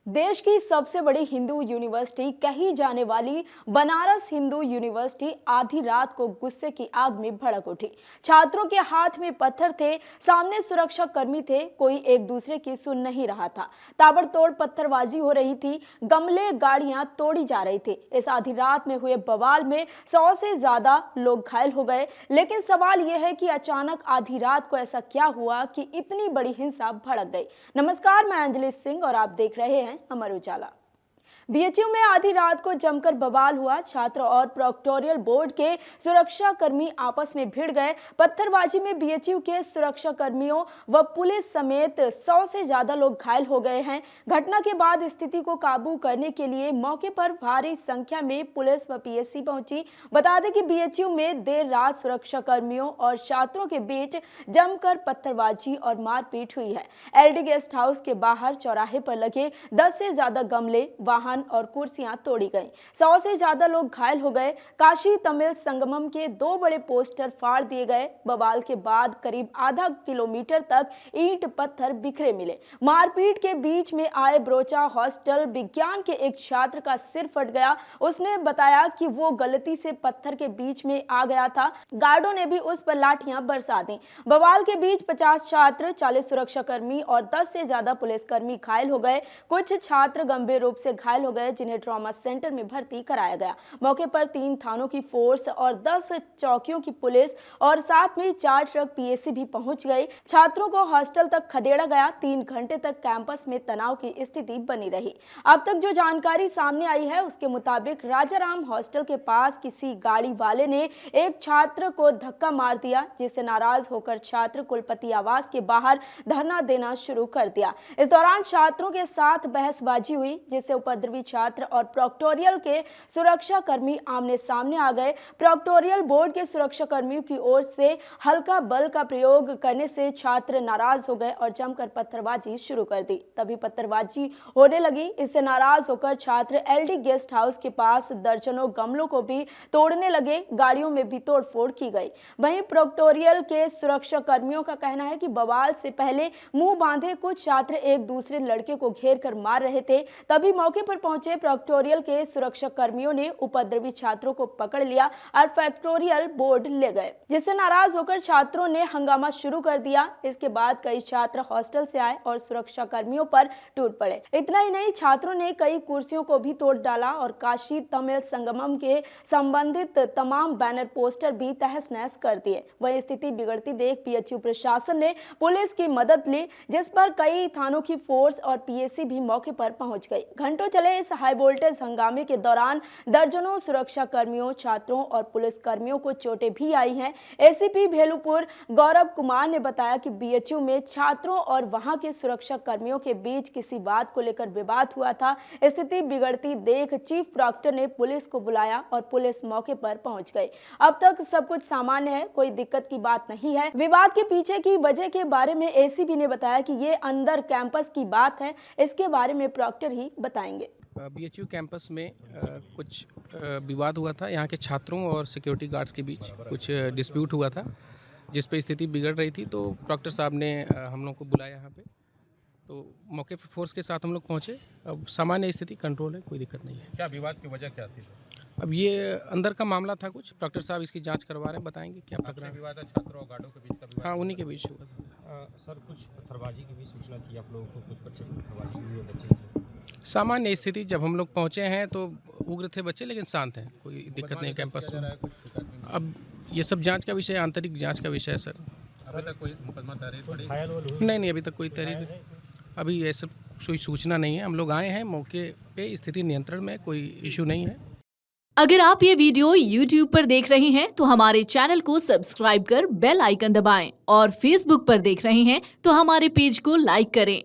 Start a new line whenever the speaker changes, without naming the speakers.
देश की सबसे बड़ी हिंदू यूनिवर्सिटी कही जाने वाली बनारस हिंदू यूनिवर्सिटी आधी रात को गुस्से की आग में भड़क उठी। छात्रों के हाथ में पत्थर थे, सामने सुरक्षा कर्मी थे, कोई एक दूसरे की सुन नहीं रहा था। ताबड़तोड़ पत्थरबाजी हो रही थी, गमले गाड़ियां तोड़ी जा रही थी। इस आधी रात में हुए बवाल में 100 से ज्यादा लोग घायल हो गए। लेकिन सवाल यह है कि अचानक आधी रात को ऐसा क्या हुआ कि इतनी बड़ी हिंसा भड़क गई। नमस्कार, मैं अंजलि सिंह और आप देख रहे हैं अमर उजाला। बीएचयू में आधी रात को जमकर बवाल हुआ। छात्र और प्रोक्टोरियल बोर्ड के सुरक्षा कर्मी आपस में भिड़ गए। पत्थरबाजी में बीएचयू के सुरक्षा कर्मियों व पुलिस समेत 100 से ज्यादा लोग घायल हो गए हैं। घटना के बाद स्थिति को काबू करने के लिए मौके पर भारी संख्या में पुलिस व पीएससी पहुंची। बता दें कि बीएचयू में देर रात सुरक्षा कर्मियों और छात्रों के बीच जमकर पत्थरबाजी और मारपीट हुई है। एलडी गेस्ट हाउस के बाहर चौराहे पर लगे 10 से ज्यादा गमले, वाहन और कुर्सियां तोड़ी गईं। 100 से ज्यादा लोग घायल हो गए। काशी तमिल संगमम के 2 बड़े पोस्टर फाड़ दिए गए। बवाल के बाद करीब आधा किलोमीटर तक ईंट पत्थर बिखरे मिले। मारपीट के बीच में आए ब्रोचा हॉस्टल विज्ञान के एक छात्र का सिर फट गया। उसने बताया कि वो गलती से पत्थर के बीच में आ गया था। गार्डों ने भी उस पर लाठियां बरसा दी। बवाल के बीच 50 छात्र, 40 सुरक्षाकर्मी और 10 से ज्यादा पुलिसकर्मी घायल हो गए। कुछ छात्र गंभीर रूप से घायल हो गए, जिन्हें ट्रॉमा सेंटर में भर्ती कराया गया। मौके पर 3 थानों की फोर्स और 10 चौकियों की पुलिस और साथ में 4 ट्रक पीएसी भी पहुंच गई। छात्रों को हॉस्टल तक खदेड़ा गया। 3 घंटे तक कैंपस में तनाव की स्थिति बनी रही। अब तक जो जानकारी सामने आई है उसके मुताबिक राजाराम हॉस्टल के पास किसी गाड़ी वाले ने एक छात्र को धक्का मार दिया, जिससे नाराज होकर छात्र कुलपति आवास के बाहर धरना देना शुरू कर दिया। इस दौरान छात्रों के साथ बहसबाजी हुई, जिससे उपद्रवी छात्र और प्रोक्टोरियल के सुरक्षा कर्मी आमने सामने आ गए। प्रोक्टोरियल बोर्ड के सुरक्षा कर्मियों की ओर से हल्का बल का प्रयोग करने से छात्र नाराज हो गए और जमकर पत्थरबाजी शुरू कर दी। तभी पत्थरबाजी होने लगी। इससे नाराज होकर छात्र एलडी गेस्ट हाउस के पास दर्जनों गमलों को भी तोड़ने लगे। गाड़ियों में भी तोड़फोड़ की गई। वहीं प्रोक्टोरियल के सुरक्षा कर्मियों का कहना है कि बवाल से पहले मुंह बांधे कुछ छात्र एक दूसरे लड़के को घेर कर मार रहे थे। तभी मौके पर पहुंचे प्रोक्टोरियल के सुरक्षा कर्मियों ने उपद्रवी छात्रों को पकड़ लिया और प्रोक्टोरियल बोर्ड ले गए, जिससे नाराज होकर छात्रों ने हंगामा शुरू कर दिया। इसके बाद कई छात्र हॉस्टल से आए और सुरक्षा कर्मियों पर टूट पड़े। इतना ही नहीं, छात्रों ने कई कुर्सियों को भी तोड़ डाला और काशी तमिल संगमम के संबंधित तमाम बैनर पोस्टर भी तहस नहस कर दिए। वही स्थिति बिगड़ती देख बीएचयू प्रशासन ने पुलिस की मदद ली, जिस पर कई थानों की फोर्स और पीएसी भी मौके पर पहुंच गई। घंटों चले इस हाई वोल्टेज हंगामे के दौरान दर्जनों सुरक्षा कर्मियों, छात्रों और पुलिस कर्मियों को चोटें भी आई हैं। एसीपी भेलुपुर गौरव कुमार ने बताया कि बीएचयू में छात्रों और वहां के सुरक्षा कर्मियों के बीच किसी बात को लेकर विवाद हुआ था। स्थिति बिगड़ती देख चीफ प्रॉक्टर ने पुलिस को बुलाया और पुलिस मौके पर पहुंच गई। अब तक सब कुछ सामान्य है, कोई दिक्कत की बात नहीं है। विवाद के पीछे की वजह के बारे में एसीपी ने बताया कि ये अंदर कैंपस की बात है, इसके बारे में प्रॉक्टर ही बताएंगे।
बीएचयू कैंपस में कुछ विवाद हुआ था। यहाँ के छात्रों और सिक्योरिटी गार्ड्स के बीच कुछ डिस्प्यूट हुआ था, जिस पे स्थिति बिगड़ रही थी। तो प्रॉक्टर साहब ने हम लोग को बुलाया यहाँ पे। तो मौके पर फोर्स के साथ हम लोग पहुँचे। अब सामान्य स्थिति कंट्रोल है, कोई दिक्कत नहीं है।
क्या विवाद की वजह क्या थी?
अब ये अंदर का मामला था कुछ। प्रॉक्टर साहब इसकी जाँच करवा रहे हैं, बताएंगे क्या प्रकरण है।
विवाद है छात्रों और गार्डों के बीच का विवाद?
हाँ, उन्हीं के बीच हुआ था।
सर, कुछ पत्थरबाजी की भी सूचना थी आप लोगों को? कुछ बच्चे की पत्थरबाजी हुई है बच्चे की?
सामान्य स्थिति, जब हम लोग पहुँचे हैं तो उग्र थे बच्चे, लेकिन शांत हैं, कोई दिक्कत नहीं कैंपस में। अब ये सब जांच का विषय, आंतरिक जांच का विषय है सर।
अभी तक कोई मुकदमा तहरीर
नहीं, अभी तक कोई तहरीर, अभी ये सब कोई सूचना नहीं है। हम लोग आए हैं मौके पे, स्थिति नियंत्रण में, कोई इशू नहीं है।
अगर आप ये वीडियो YouTube पर देख रहे हैं तो हमारे चैनल को सब्सक्राइब कर बेल आइकन दबाएं और Facebook पर देख रहे हैं तो हमारे पेज को लाइक करें।